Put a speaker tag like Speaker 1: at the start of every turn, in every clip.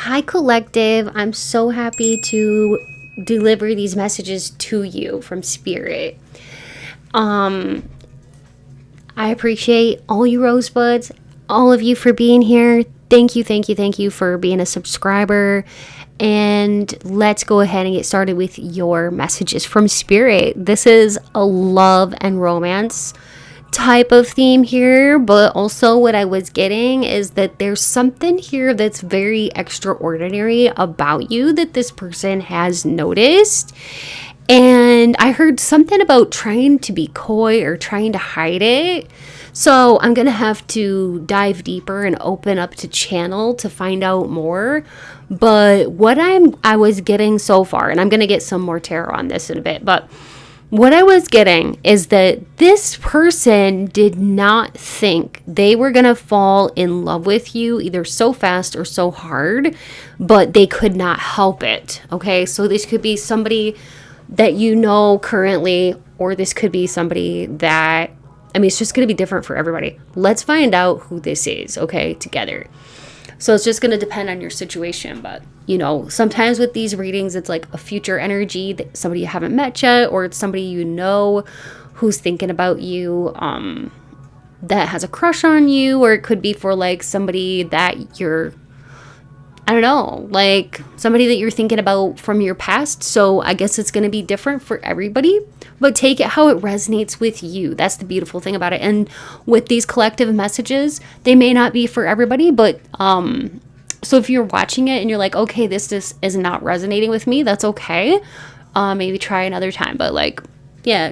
Speaker 1: Hi, collective. I'm so happy to deliver these messages to you from Spirit. I appreciate all you rosebuds, all of you for being here. Thank you for being a subscriber. And let's go ahead and get started with your messages from Spirit. This is a love and romance type of theme here, but also what I was getting is that there's something here that's very extraordinary about you that this person has noticed. And I heard something about trying to be coy or trying to hide it. So I'm going to have to dive deeper and open up to channel to find out more. But what I was getting so far, and I'm going to get some more tarot on this in a bit, but what I was getting is that this person did not think they were going to fall in love with you either so fast or so hard, but they could not help it. Okay, so this could be somebody that you know currently, or this could be somebody that, it's just going to be different for everybody. Let's find out who this is, okay, together. So it's just going to depend on your situation. But, sometimes with these readings, it's like a future energy, that somebody you haven't met yet, or it's somebody you know who's thinking about you, that has a crush on you, or it could be for like somebody that you're, like somebody that you're thinking about from your past. So I guess it's going to be different for everybody, but take it how it resonates with you. That's the beautiful thing about it. And with these collective messages, they may not be for everybody, but so if you're watching it and you're like, okay, this is not resonating with me, that's okay. Maybe try another time. But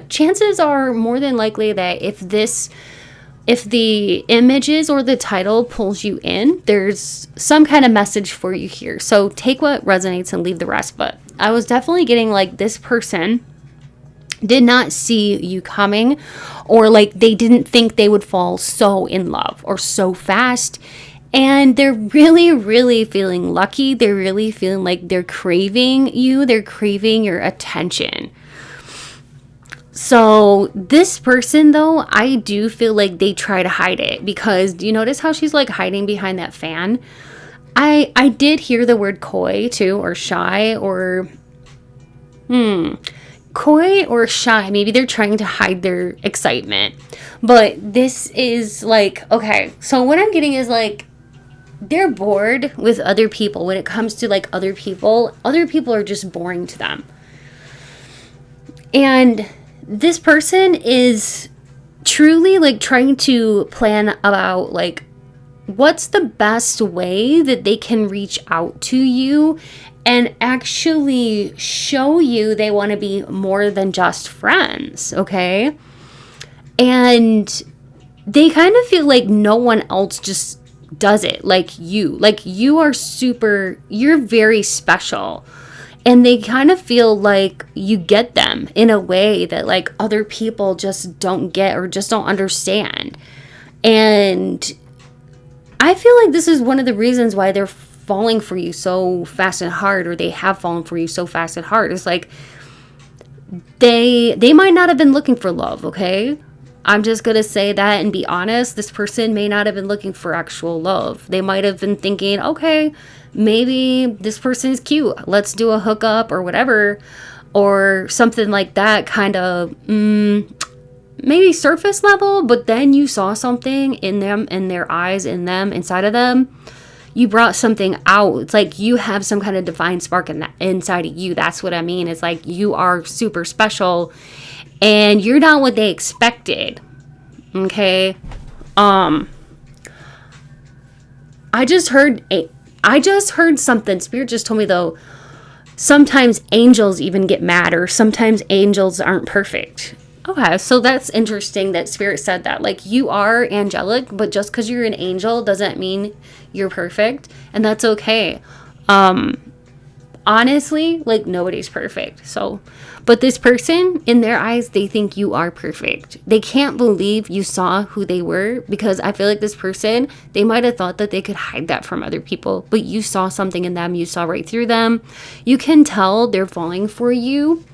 Speaker 1: chances are more than likely that if the images or the title pulls you in, there's some kind of message for you here. So take what resonates and leave the rest. But I was definitely getting like this person did not see you coming, or like they didn't think they would fall so in love or so fast. And they're really, really feeling lucky. They're really feeling like they're craving you. They're craving your attention. So this person, though, I do feel like they try to hide it, because do you notice how she's like hiding behind that fan? I did hear the word coy too, or shy, or coy or shy. Maybe they're trying to hide their excitement. But this is like, okay, so what I'm getting is like they're bored with other people. When it comes to like other people are just boring to them. And this person is truly like trying to plan about like what's the best way that they can reach out to you and actually show you they want to be more than just friends, okay? And they kind of feel like no one else just does it like you. Like you're very special. And they kind of feel like you get them in a way that like other people just don't get or just don't understand. And I feel like this is one of the reasons why they're falling for you so fast and hard, or they have fallen for you so fast and hard. It's like they might not have been looking for love, okay? I'm just going to say that and be honest. This person may not have been looking for actual love. They might have been thinking, okay, maybe this person is cute. Let's do a hookup or whatever, or something like that, kind of maybe surface level. But then you saw something in them, in their eyes, in them, inside of them. You brought something out. It's like you have some kind of divine spark inside of you. That's what I mean. It's like you are super special, and you're not what they expected. Okay. I just heard something. Spirit just told me, though, sometimes angels even get mad, or sometimes angels aren't perfect. Okay, so that's interesting that Spirit said that. Like, you are angelic, but just because you're an angel doesn't mean you're perfect, and that's okay. Honestly, like, nobody's perfect. So, but this person, in their eyes, they think you are perfect. They can't believe you saw who they were, because I feel like this person, they might have thought that they could hide that from other people, but you saw something in them. You saw right through them. You can tell they're falling for you.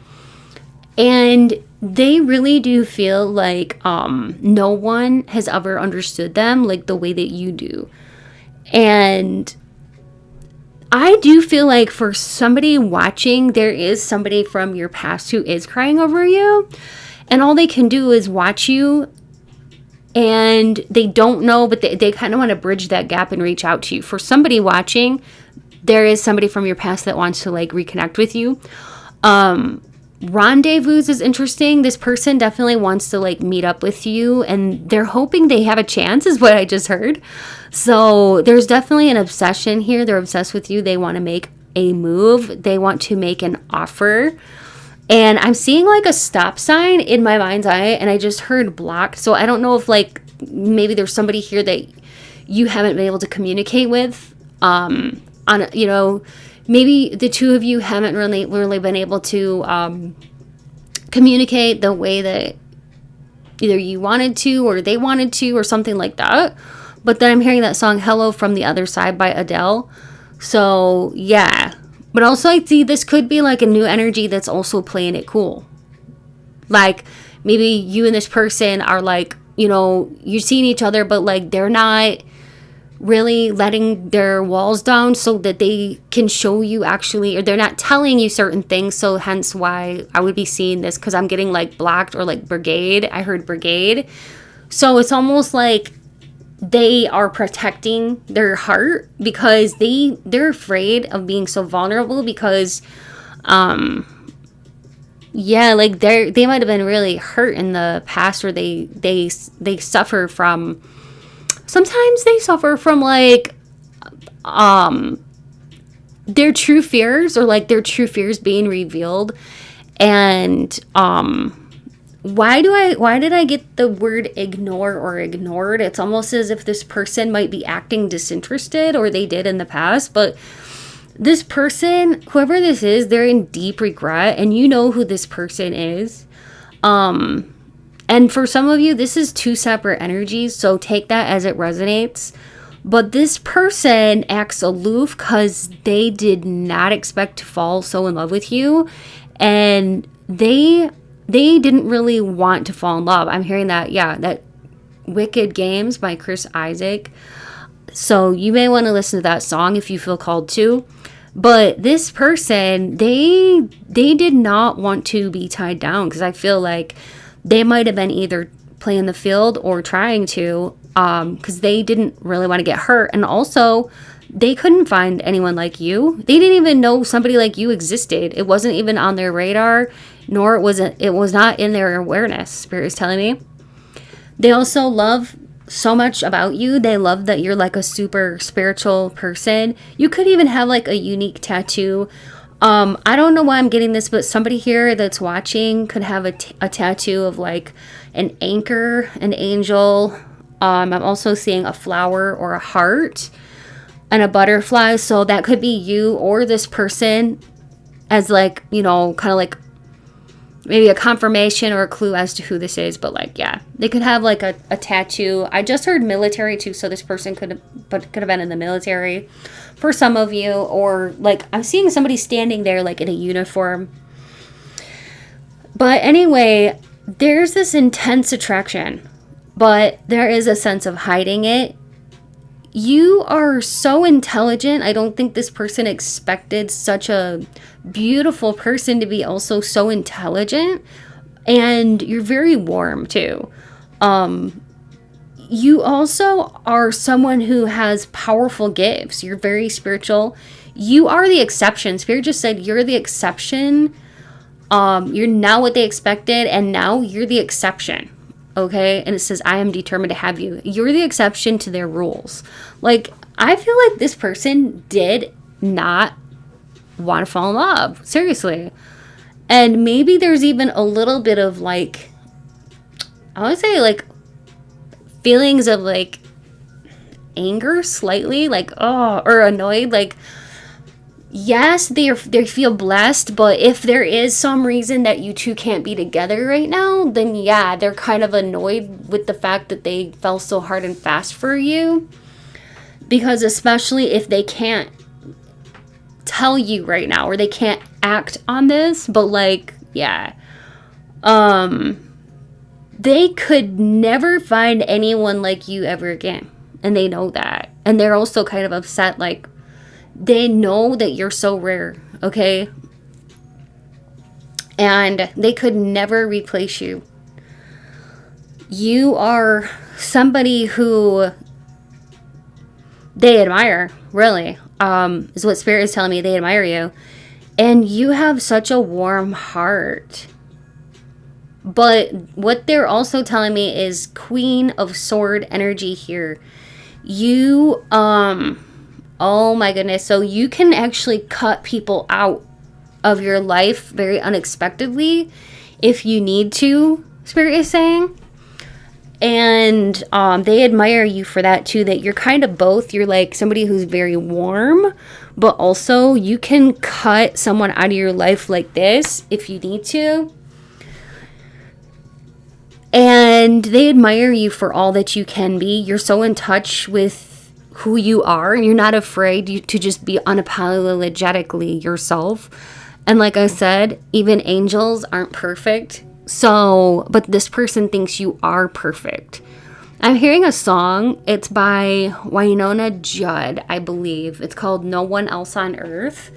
Speaker 1: And they really do feel like no one has ever understood them like the way that you do. And I do feel like for somebody watching, there is somebody from your past who is crying over you, and all they can do is watch you, and they don't know, but they kind of want to bridge that gap and reach out to you. For somebody watching, there is somebody from your past that wants to like reconnect with you. Rendezvous is interesting. This person definitely wants to like meet up with you, and they're hoping they have a chance, is what I just heard. So there's definitely an obsession here. They're obsessed with you. They want to make a move. They want to make an offer. And I'm seeing like a stop sign in my mind's eye, and I just heard blocked. So I don't know if like maybe there's somebody here that you haven't been able to communicate with. Maybe the two of you haven't really been able to communicate the way that either you wanted to or they wanted to or something like that. But then I'm hearing that song Hello from the Other Side by Adele. So yeah. But also I see this could be like a new energy that's also playing it cool. Like maybe you and this person are like, you're seeing each other, but like they're not really letting their walls down so that they can show you actually, or they're not telling you certain things. So hence why I would be seeing this, because I'm getting like blocked or like brigade. I heard brigade. So it's almost like they are protecting their heart because they're afraid of being so vulnerable because like they might have been really hurt in the past, or they suffer from, sometimes they suffer from like their true fears, or like their true fears being revealed. And why did I get the word ignore or ignored? It's almost as if this person might be acting disinterested, or they did in the past, but this person, whoever this is, they're in deep regret, and you know who this person is. And for some of you, this is two separate energies, so take that as it resonates. But this person acts aloof because they did not expect to fall so in love with you, and they didn't really want to fall in love. I'm hearing that, that Wicked Games by Chris Isaac. So you may want to listen to that song if you feel called to. But this person, they did not want to be tied down, because I feel like they might have been either playing the field or trying to, because they didn't really want to get hurt. And also, they couldn't find anyone like you. They didn't even know somebody like you existed. It wasn't even on their radar, nor it was not in their awareness, Spirit is telling me. They also love so much about you. They love that you're like a super spiritual person. You could even have like a unique tattoo. I don't know why I'm getting this, but somebody here that's watching could have a tattoo of like an anchor, an angel. I'm also seeing a flower or a heart and a butterfly. So that could be you or this person as like, kind of like maybe a confirmation or a clue as to who this is. But like, yeah, they could have like a tattoo. I just heard military too. So this person could have been in the military for some of you, or like I'm seeing somebody standing there like in a uniform. But anyway, there's this intense attraction, but there is a sense of hiding it. You are so intelligent. I don't think this person expected such a beautiful person to be also so intelligent. And you're very warm too. You also are someone who has powerful gifts. You're very spiritual. You are the exception. Spirit just said you're the exception. You're now what they expected, and now you're the exception. Okay? And it says, I am determined to have you. You're the exception to their rules. Like, I feel like this person did not want to fall in love. Seriously. And maybe there's even a little bit of like, I want to say like feelings of like anger slightly, like, or annoyed. Like, yes, they feel blessed, but if there is some reason that you two can't be together right now, then yeah, they're kind of annoyed with the fact that they fell so hard and fast for you. Because especially if they can't tell you right now, or they can't act on this, but like, yeah, they could never find anyone like you ever again. And they know that. And they're also kind of upset, like, They know that you're so rare, okay? And they could never replace you. You are somebody who they admire, really, is what Spirit is telling me. They admire you. And you have such a warm heart. But what they're also telling me is Queen of Sword energy here. You, oh my goodness. So you can actually cut people out of your life very unexpectedly if you need to, Spirit is saying. And they admire you for that too, that you're kind of both. You're like somebody who's very warm, but also you can cut someone out of your life like this if you need to. And they admire you for all that you can be. You're so in touch with who you are, and you're not afraid to just be unapologetically yourself. And like I said, even angels aren't perfect. So, but this person thinks you are perfect. I'm hearing a song. It's by Wynonna Judd, I believe. It's called No One Else on Earth.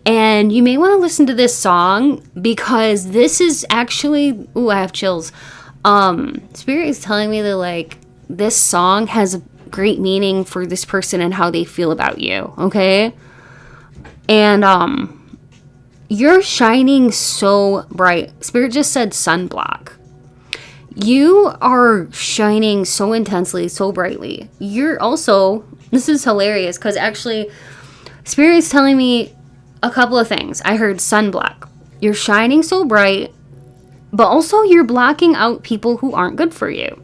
Speaker 1: And you may want to listen to this song because this is actually, ooh, I have chills. Spirit is telling me that like this song has a great meaning for this person and how they feel about you, okay? And you're shining so bright. Spirit just said sunblock. You are shining so intensely, so brightly. You're also, this is hilarious because actually Spirit is telling me a couple of things. I heard sunblock. You're shining so bright, but also you're blocking out people who aren't good for you.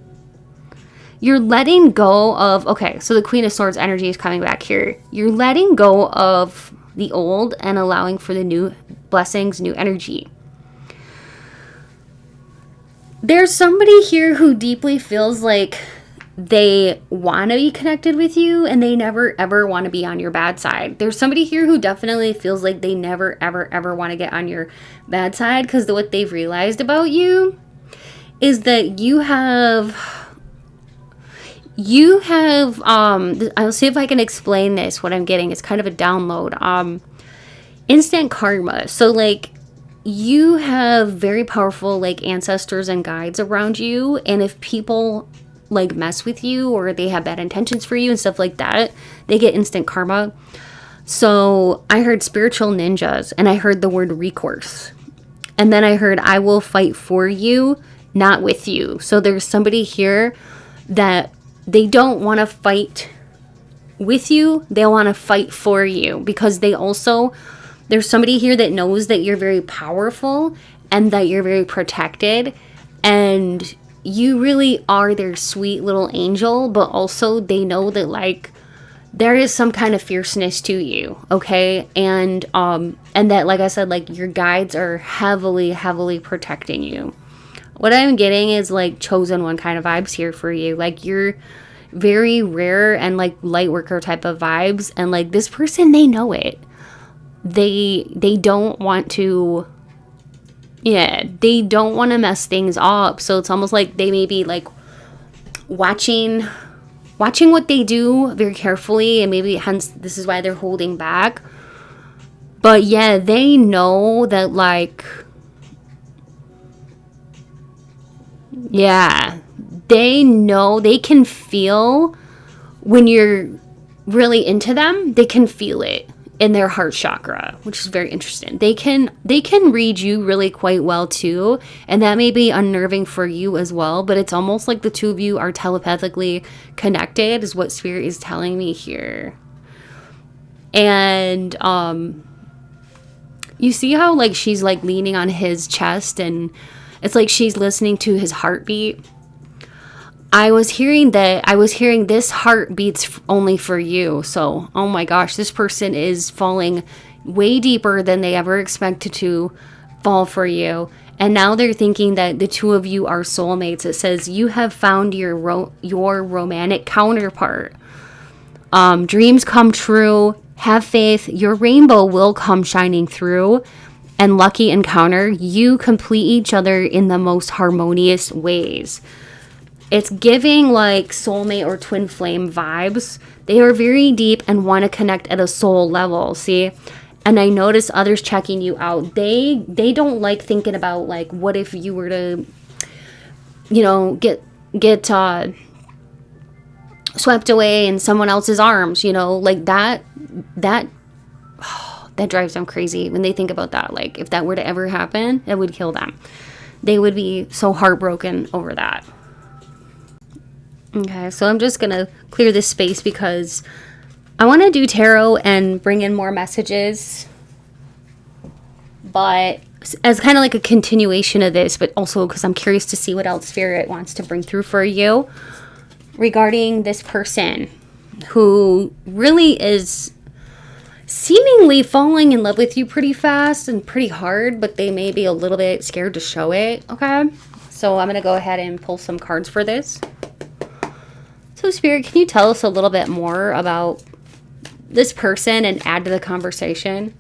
Speaker 1: You're letting go of, okay, so the Queen of Swords energy is coming back here. You're letting go of the old and allowing for the new blessings, new energy. There's somebody here who deeply feels like they want to be connected with you and they never ever want to be on your bad side. There's somebody here who definitely feels like they never ever ever want to get on your bad side because what they've realized about you is that you have I'll see if I can explain this. What I'm getting is kind of a download. Instant karma. So like you have very powerful like ancestors and guides around you, and if people like mess with you or they have bad intentions for you and stuff like that, they get instant karma. So I heard spiritual ninjas and I heard the word recourse. And then I heard I will fight for you, not with you. So there's somebody here that they don't want to fight with you. They want to fight for you because they also, there's somebody here that knows that you're very powerful and that you're very protected and you really are their sweet little angel, but also they know that like there is some kind of fierceness to you, okay? And that, like I said, like your guides are heavily protecting you. What I'm getting is like chosen one kind of vibes here for you. Like you're very rare and like light worker type of vibes, and like this person, they know it. They don't want to. Yeah, they don't want to mess things up. So it's almost like they may be like watching what they do very carefully, and maybe hence this is why they're holding back. But yeah, they know that like, yeah, they know, they can feel when you're really into them. They can feel it in their heart chakra, which is very interesting. They can read you really quite well too, and that may be unnerving for you as well, but it's almost like the two of you are telepathically connected is what Spirit is telling me here. And you see how like she's like leaning on his chest and it's like she's listening to his heartbeat. I was hearing this heart beats only for you. So, oh my gosh, this person is falling way deeper than they ever expected to fall for you. And now they're thinking that the two of you are soulmates. It says you have found your romantic counterpart. Dreams come true. Have faith. Your rainbow will come shining through. And lucky encounter. You complete each other in the most harmonious ways. It's giving like soulmate or twin flame vibes They are very deep and want to connect at a soul level, see? And I notice others checking you out. They don't like thinking about, like, what if you were to, you know, get swept away in someone else's arms, you know, like that drives them crazy when they think about that. Like, if that were to ever happen, it would kill them. They would be so heartbroken over that. Okay, so I'm just gonna clear this space because I want to do tarot and bring in more messages, but as kind of like a continuation of this, but also because I'm curious to see what else Spirit wants to bring through for you regarding this person who really is seemingly falling in love with you pretty fast and pretty hard, but they may be a little bit scared to show it. Okay, so I'm gonna go ahead and pull some cards for this. So Spirit, can you tell us a little bit more about this person and add to the conversation?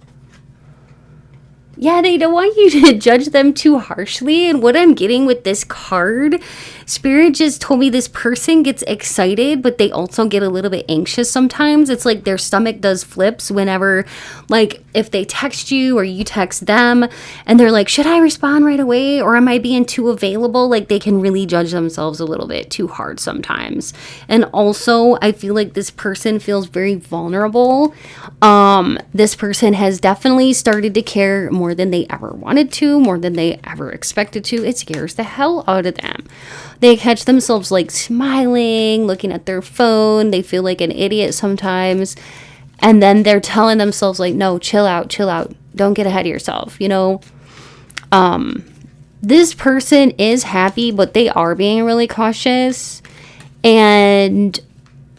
Speaker 1: Yeah, they don't want you to judge them too harshly. And what I'm getting with this card, Spirit just told me this person gets excited, but they also get a little bit anxious sometimes. It's like their stomach does flips whenever, like, if they text you or you text them and they're like, should I respond right away? Or am I being too available? Like, they can really judge themselves a little bit too hard sometimes. And also, I feel like this person feels very vulnerable. This person has definitely started to care more than they ever wanted to, more than they ever expected to. It scares the hell out of them. They catch themselves like smiling, looking at their phone. They feel like an idiot sometimes. And then they're telling themselves like, no, chill out. Don't get ahead of yourself, you know? This person is happy, but they are being really cautious. And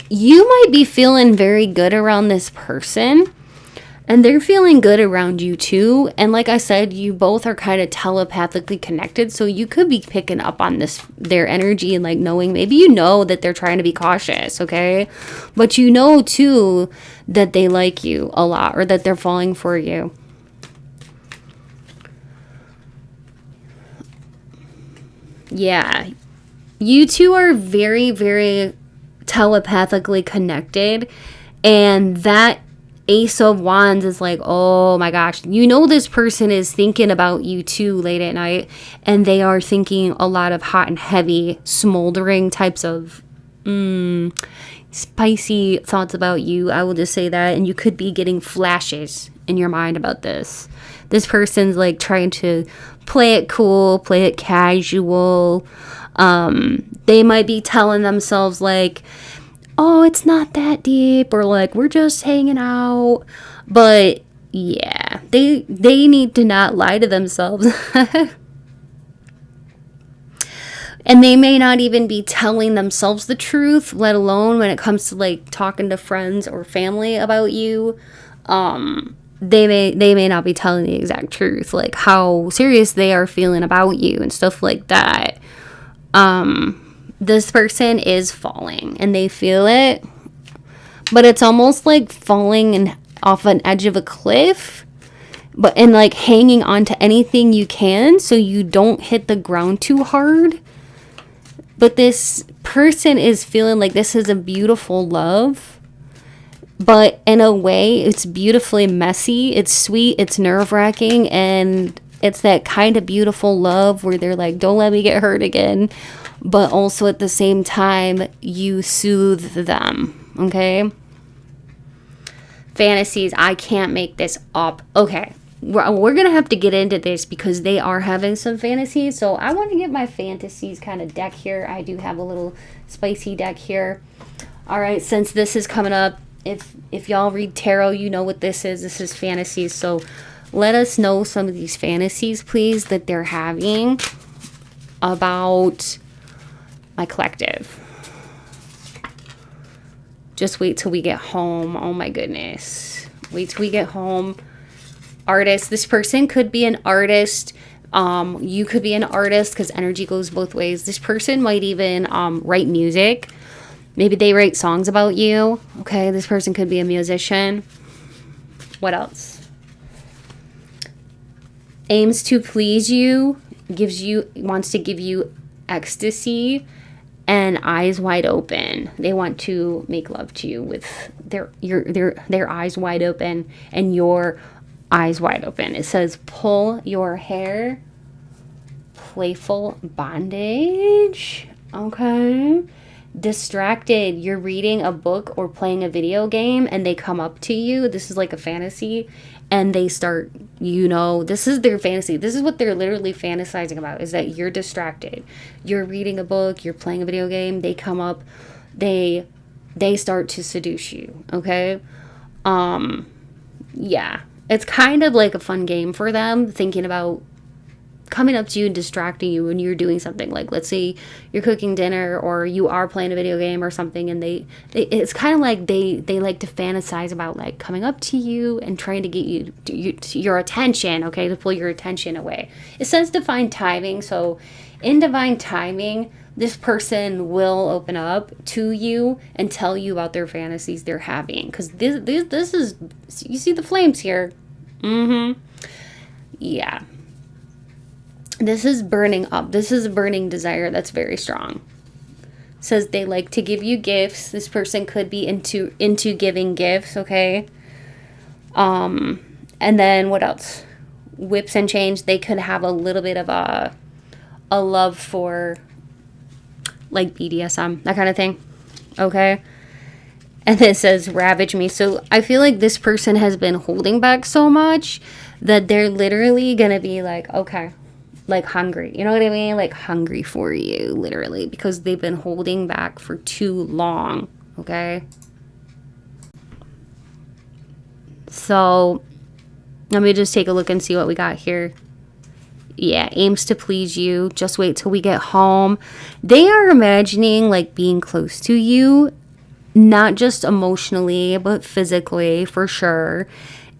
Speaker 1: you might be feeling very good around this person. And they're feeling good around you too. And like I said, you both are kind of telepathically connected. So you could be picking up on their energy and like knowing, maybe you know that they're trying to be cautious, okay? But you know too that they like you a lot or that they're falling for you. Yeah. You two are very, very telepathically connected. And that Ace of Wands is like, oh my gosh, you know this person is thinking about you too late at night, and they are thinking a lot of hot and heavy, smoldering types of spicy thoughts about you. I will just say that, and you could be getting flashes in your mind about this. This person's like trying to play it cool, play it casual. They might be telling themselves like, oh, it's not that deep, or like, we're just hanging out. But yeah, they need to not lie to themselves. And they may not even be telling themselves the truth, let alone when it comes to like talking to friends or family about you. They may not be telling the exact truth, like how serious they are feeling about you and stuff like that. This person is falling and they feel it, but it's almost like falling off an edge of a cliff, and like hanging on to anything you can so you don't hit the ground too hard. But this person is feeling like this is a beautiful love, but in a way it's beautifully messy, it's sweet, it's nerve-wracking, and it's that kind of beautiful love where they're like, don't let me get hurt again. But also at the same time, you soothe them, okay? Fantasies, I can't make this up. Okay, we're going to have to get into this because they are having some fantasies. So I want to get my fantasies kind of deck here. I do have a little spicy deck here. All right, since this is coming up, if y'all read tarot, you know what this is. This is fantasies. So let us know some of these fantasies, please, that they're having about my collective. Just wait till we get home. Oh my goodness. Wait till we get home. Artist. This person could be an artist. You could be an artist because energy goes both ways. This person might even write music. Maybe they write songs about you. Okay, this person could be a musician. What else? Aims to please you. Wants to give you ecstasy. and eyes wide open. They want to make love to you with their eyes wide open and your eyes wide open. It says pull your hair, playful bondage. Okay. Distracted. You're reading a book or playing a video game and they come up to you. This is like a fantasy. And they start, this is their fantasy. This is what they're literally fantasizing about, is that you're distracted. You're reading a book, you're playing a video game, they come up, they start to seduce you, okay? Yeah. It's kind of like a fun game for them, thinking about coming up to you and distracting you when you're doing something. Like, let's say you're cooking dinner or you are playing a video game or something, and it's kind of like they like to fantasize about like coming up to you and trying to get your attention, okay, to pull your attention away. It says divine timing. So in divine timing, this person will open up to you and tell you about their fantasies they're having, because this is, you see the flames here. Yeah. This is burning up. This is a burning desire that's very strong. It says they like to give you gifts. This person could be into giving gifts, okay? And then what else? Whips and chains. They could have a little bit of a love for like BDSM, that kind of thing. Okay? And it says ravage me. So I feel like this person has been holding back so much that they're literally gonna be like, okay, like hungry, you know what I mean? Like hungry for you, literally, because they've been holding back for too long, okay? So let me just take a look and see what we got here. Yeah, aims to please you. Just wait till we get home. They are imagining like being close to you, not just emotionally, but physically, for sure.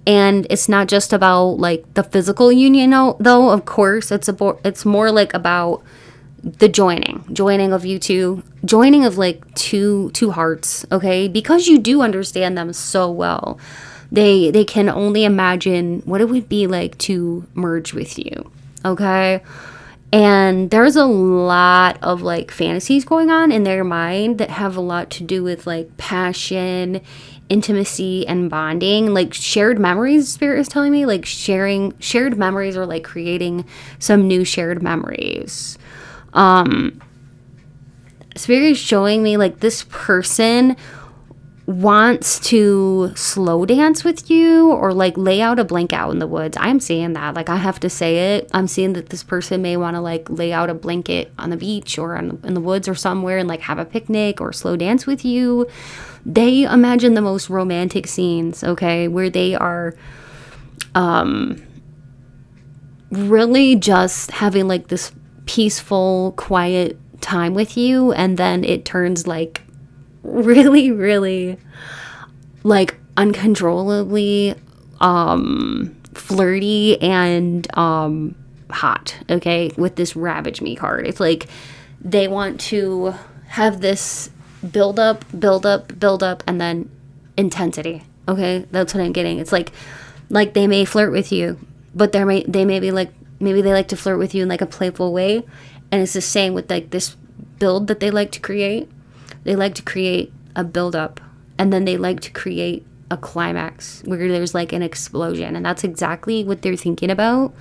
Speaker 1: And it's not just about like the physical union, though. Of course, it's more like about the joining of you two, joining of like two hearts, okay? Because you do understand them so well, they can only imagine what it would be like to merge with you, okay? And there's a lot of like fantasies going on in their mind that have a lot to do with like passion, intimacy, and bonding. Like shared memories, Spirit is telling me, like shared memories, or like creating some new shared memories. Spirit is showing me like this person wants to slow dance with you, or like lay out a blanket out in the woods. I'm seeing that. Like, I have to say it. I'm seeing that this person may want to like lay out a blanket on the beach or in the woods or somewhere and like have a picnic or slow dance with you. They imagine the most romantic scenes, okay, where they are really just having like this peaceful, quiet time with you, and then it turns like really, really like uncontrollably flirty and hot, okay, with this ravage me card. It's like they want to have this build up, and then intensity, okay? That's what I'm getting. It's like they may flirt with you, but they may be like, maybe they like to flirt with you in like a playful way, and it's the same with like this build that they like to create. They like to create a build-up, and then they like to create a climax where there's like an explosion. And that's exactly what they're thinking about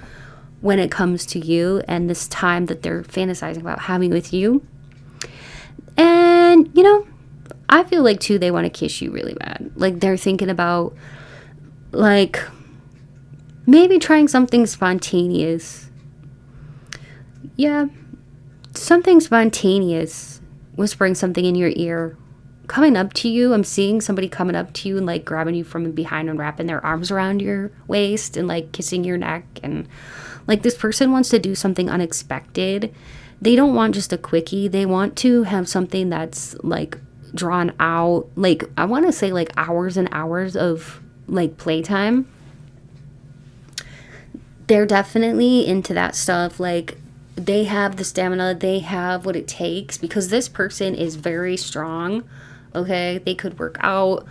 Speaker 1: when it comes to you and this time that they're fantasizing about having with you. And, I feel like, too, they want to kiss you really bad. Like, they're thinking about, like, maybe trying something spontaneous. Yeah, something spontaneous. Whispering something in your ear, coming up to you. I'm seeing somebody coming up to you and like grabbing you from behind and wrapping their arms around your waist and like kissing your neck. And like this person wants to do something unexpected. They don't want just a quickie. They want to have something that's like drawn out. Like, I want to say like hours and hours of like playtime. They're definitely into that stuff. Like, they have the stamina, they have what it takes, because this person is very strong, okay? They could work out.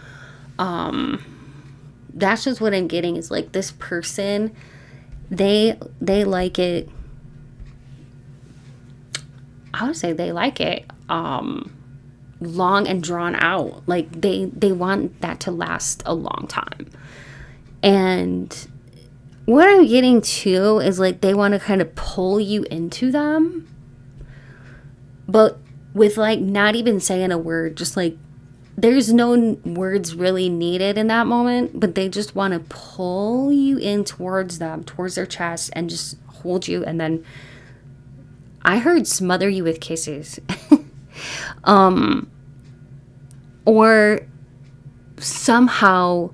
Speaker 1: That's just what I'm getting, is like this person, they like it. I would say they like it. long and drawn out. Like they want that to last a long time. And what I'm getting to is like they want to kind of pull you into them, but with like not even saying a word, just like there's no words really needed in that moment, but they just want to pull you in towards them, towards their chest, and just hold you. And then I heard smother you with kisses. Or somehow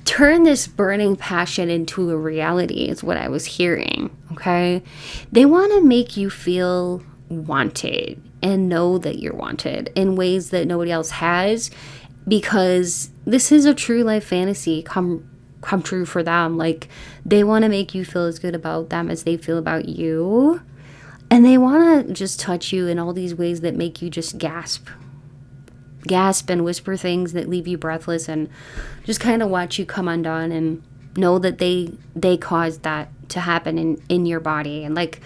Speaker 1: turn this burning passion into a reality is what I was hearing, okay? They want to make you feel wanted and know that you're wanted in ways that nobody else has, because this is a true life fantasy come true for them. Like they want to make you feel as good about them as they feel about you, and they want to just touch you in all these ways that make you just gasp and whisper things that leave you breathless, and just kind of watch you come undone and know that they caused that to happen in your body. And like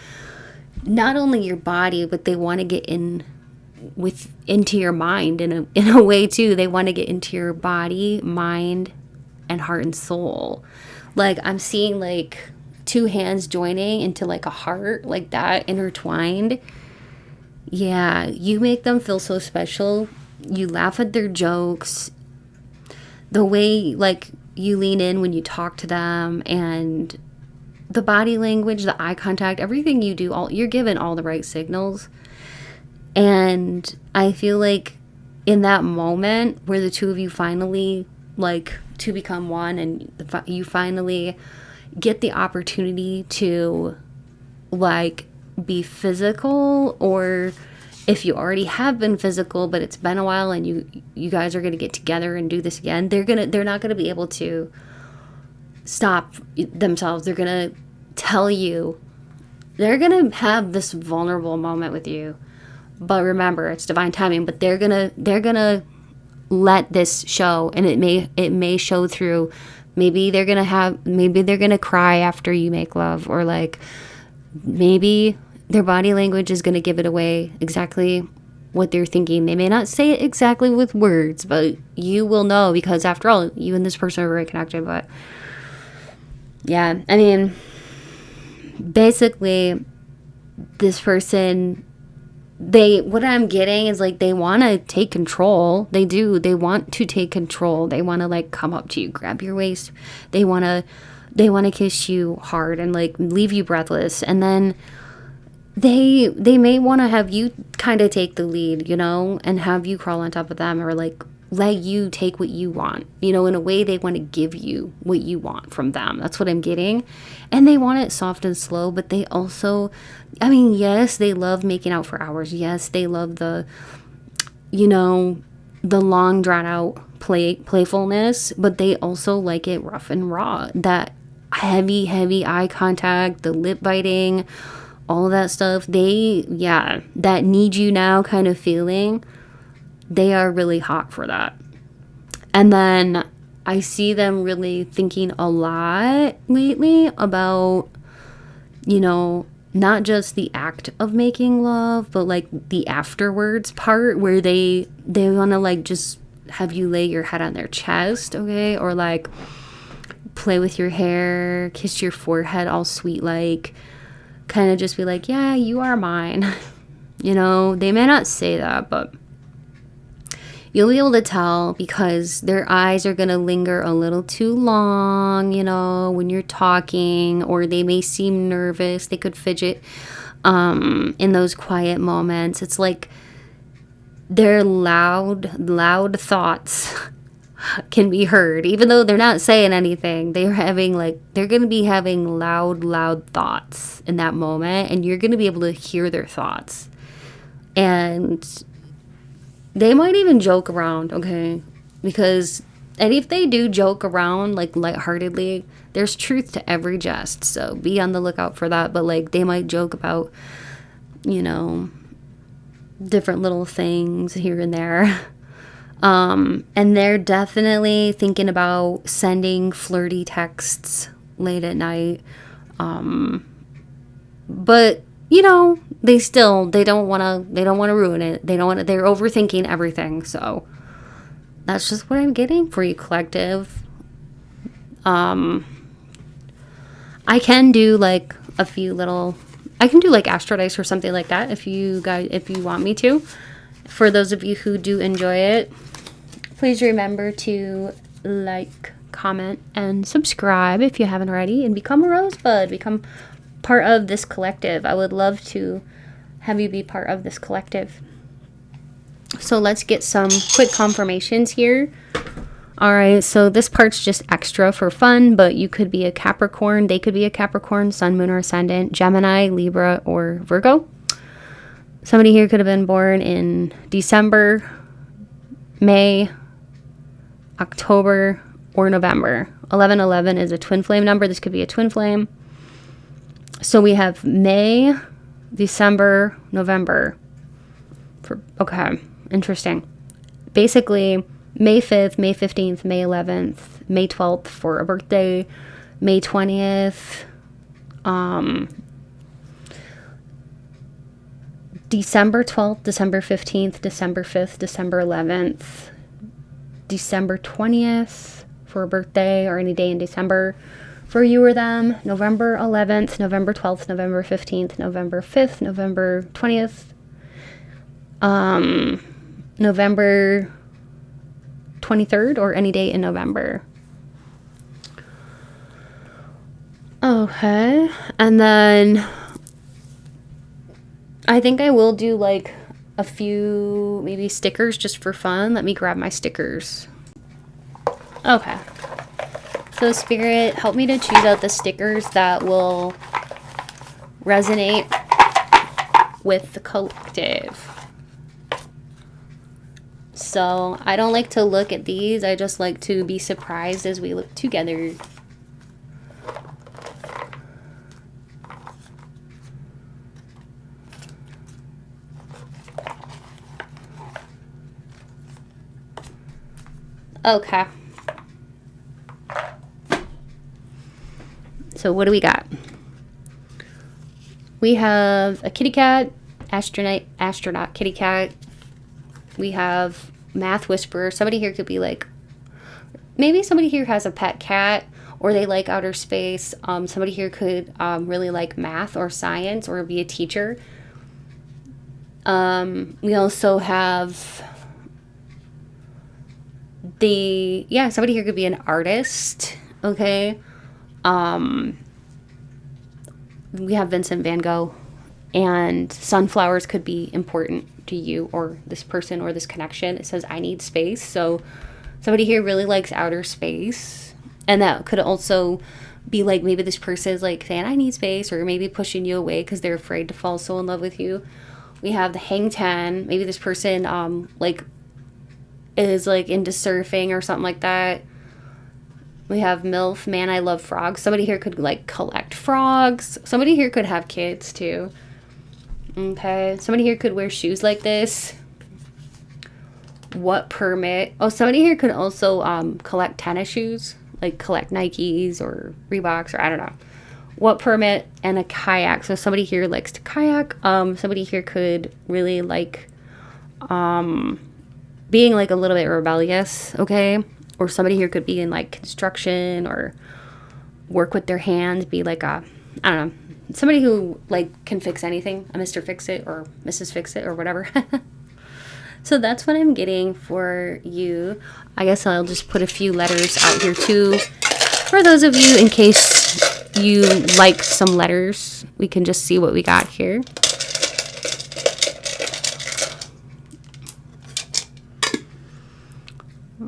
Speaker 1: not only your body, but they want to get into your mind in a way too. They want to get into your body, mind, and heart and soul. Like I'm seeing like two hands joining into like a heart, like that, intertwined. Yeah, you make them feel so special. You laugh at their jokes, the way like you lean in when you talk to them, and the body language, the eye contact, everything you do, you're given all the right signals. And I feel like in that moment where the two of you finally like to become one, and you finally get the opportunity to like be physical, or if you already have been physical but it's been a while and you guys are going to get together and do this again, they're not going to be able to stop themselves. They're going to tell you, they're going to have this vulnerable moment with you. But remember, it's divine timing, but they're going to let this show, and it may show through. Maybe they're going to cry after you make love, or like maybe their body language is going to give it away exactly what they're thinking. They may not say it exactly with words, but you will know, because after all, you and this person are very connected. But yeah, I mean, basically this person, what I'm getting is like they want to take control. They want to take control. They want to like come up to you, grab your waist. They want to kiss you hard and like leave you breathless. And then they may want to have you kind of take the lead, and have you crawl on top of them, or like let you take what you want, in a way. They want to give you what you want from them. That's what I'm getting. And they want it soft and slow, but they also, I mean, yes, they love making out for hours. Yes, they love the long drawn out playfulness, but they also like it rough and raw. That heavy eye contact, the lip biting, all of that stuff. That need you now kind of feeling, they are really hot for that. And then I see them really thinking a lot lately about, not just the act of making love, but like the afterwards part, where they want to like just have you lay your head on their chest, okay? Or like play with your hair, kiss your forehead all sweet, like kind of just be like, yeah, you are mine. They may not say that, but you'll be able to tell, because their eyes are going to linger a little too long, when you're talking, or they may seem nervous. They could fidget in those quiet moments. It's like their loud thoughts can be heard, even though they're not saying anything. They're going to be having loud thoughts in that moment, and you're going to be able to hear their thoughts. And they might even joke around, okay? And if they do joke around, like, lightheartedly, there's truth to every jest, so be on the lookout for that. But, like, they might joke about, different little things here and there. And they're definitely thinking about sending flirty texts late at night. But you know, they don't want to ruin it. They're overthinking everything. So that's just what I'm getting for you, collective. I can do like I can do like Astro Dice or something like that if you want me to. For those of you who do enjoy it, please remember to like, comment, and subscribe if you haven't already, and become a rosebud, become part of this collective. I would love to have you be part of this collective. So let's get some quick confirmations here. All right, so this part's just extra for fun, but you could be a Capricorn. They could be a Capricorn, Sun, Moon, or Ascendant, Gemini, Libra, or Virgo. Somebody here could have been born in December, May, October, or November. 1111 is a twin flame number. This could be a twin flame. So we have May, December, November. Okay, interesting. Basically, May 5th, May 15th, May 11th, May 12th for a birthday, May 20th, December 12th, December 15th, December 5th, December 11th, December 20th for a birthday or any day in December for you or them, November 11th, November 12th, November 15th, November 5th, November 20th, November 23rd, or any day in November. Okay, and then I think I will do like a few maybe stickers just for fun. Let me grab my stickers. Okay, so Spirit, help me to choose out the stickers that will resonate with the collective. So I don't like to look at these. I just like to be surprised as we look together. Okay. So what do we got? We have a kitty cat, astronaut kitty cat. We have math whisperer. Somebody here could be like, maybe somebody here has a pet cat, or they like outer space. Somebody here could really like math or science, or be a teacher. We also have somebody here could be an artist. Okay. We have Vincent van Gogh, and sunflowers could be important to you or this person or this connection. It says I need space. So somebody here really likes outer space, and that could also be like maybe this person is like saying I need space, or maybe pushing you away because they're afraid to fall so in love with you. We have the Hang Ten. Maybe this person like is like into surfing or something like that. We have MILF, man, I love frogs. Somebody here could like collect frogs. Somebody here could have kids too. Okay, somebody here could wear shoes like this. What permit? Oh, somebody here could also collect tennis shoes, like collect Nikes or Reeboks, or I don't know. What permit? And a kayak. So somebody here likes to kayak. Somebody here could really like being like a little bit rebellious, okay? Or somebody here could be in like construction or work with their hands, be like I don't know, somebody who like can fix anything, a Mr. Fix-It or Mrs. Fix-It or whatever. So that's what I'm getting for you. I guess I'll just put a few letters out here too for those of you in case you like some letters. We can just see what we got here.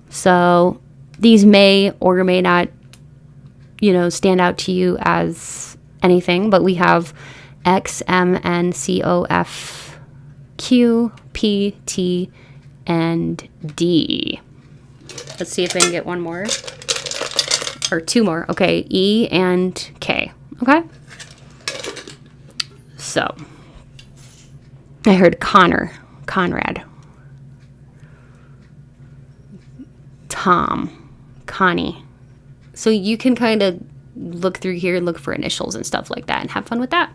Speaker 1: So these may or may not, stand out to you as anything, but we have X, M, N, C, O, F, Q, P, T, and D. Let's see if I can get one more. Or two more. Okay, E and K. Okay? So, I heard Conrad. Tom, Connie. So you can kind of look through here and look for initials and stuff like that and have fun with that.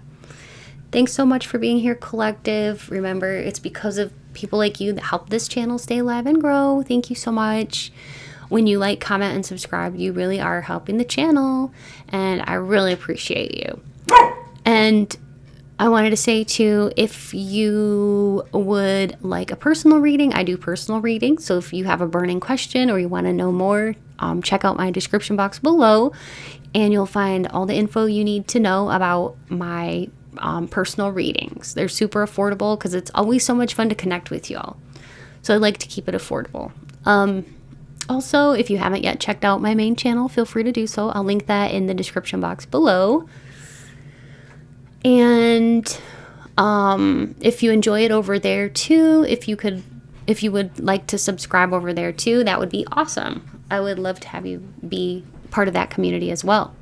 Speaker 1: Thanks so much for being here, collective. Remember, it's because of people like you that help this channel stay alive and grow. Thank you so much. When you like, comment, and subscribe, you really are helping the channel, and I really appreciate you. And I wanted to say too, if you would like a personal reading, I do personal readings. So if you have a burning question or you want to know more, check out my description box below, and you'll find all the info you need to know about my personal readings. They're super affordable because it's always so much fun to connect with y'all. So I like to keep it affordable. Also, if you haven't yet checked out my main channel, feel free to do so. I'll link that in the description box below. And if you enjoy it over there too, if you would like to subscribe over there too, that would be awesome. I would love to have you be part of that community as well.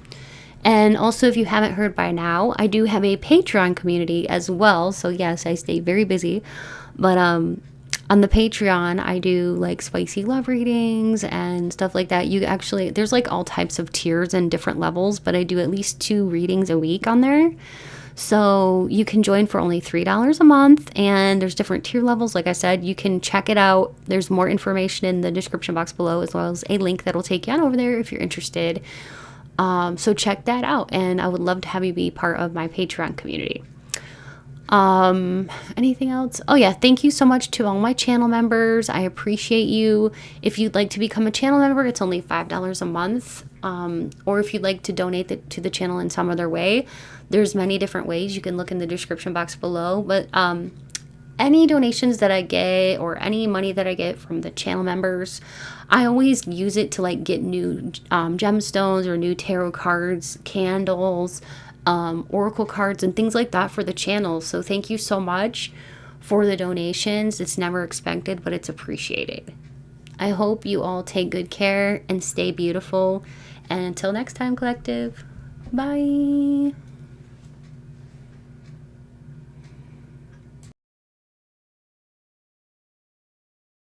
Speaker 1: And also, if you haven't heard by now, I do have a Patreon community as well. So yes, I stay very busy, but on the Patreon, I do like spicy love readings and stuff like that. You actually, there's like all types of tiers and different levels, but I do at least 2 readings a week on there. So you can join for only $3 a month, and there's different tier levels. Like I said, you can check it out. There's more information in the description box below, as well as a link that will take you on over there if you're interested. So check that out, and I would love to have you be part of my Patreon community. Anything else? Oh yeah, thank you so much to all my channel members. I appreciate you. If you'd like to become a channel member, it's only $5 a month. Or if you'd like to donate to the channel in some other way, there's many different ways. You can look in the description box below. But any donations that I get, or any money that I get from the channel members, I always use it to like get new gemstones or new tarot cards, candles, oracle cards, and things like that for the channel. So thank you so much for the donations. It's never expected, but it's appreciated. I hope you all take good care and stay beautiful. And until next time, collective, bye.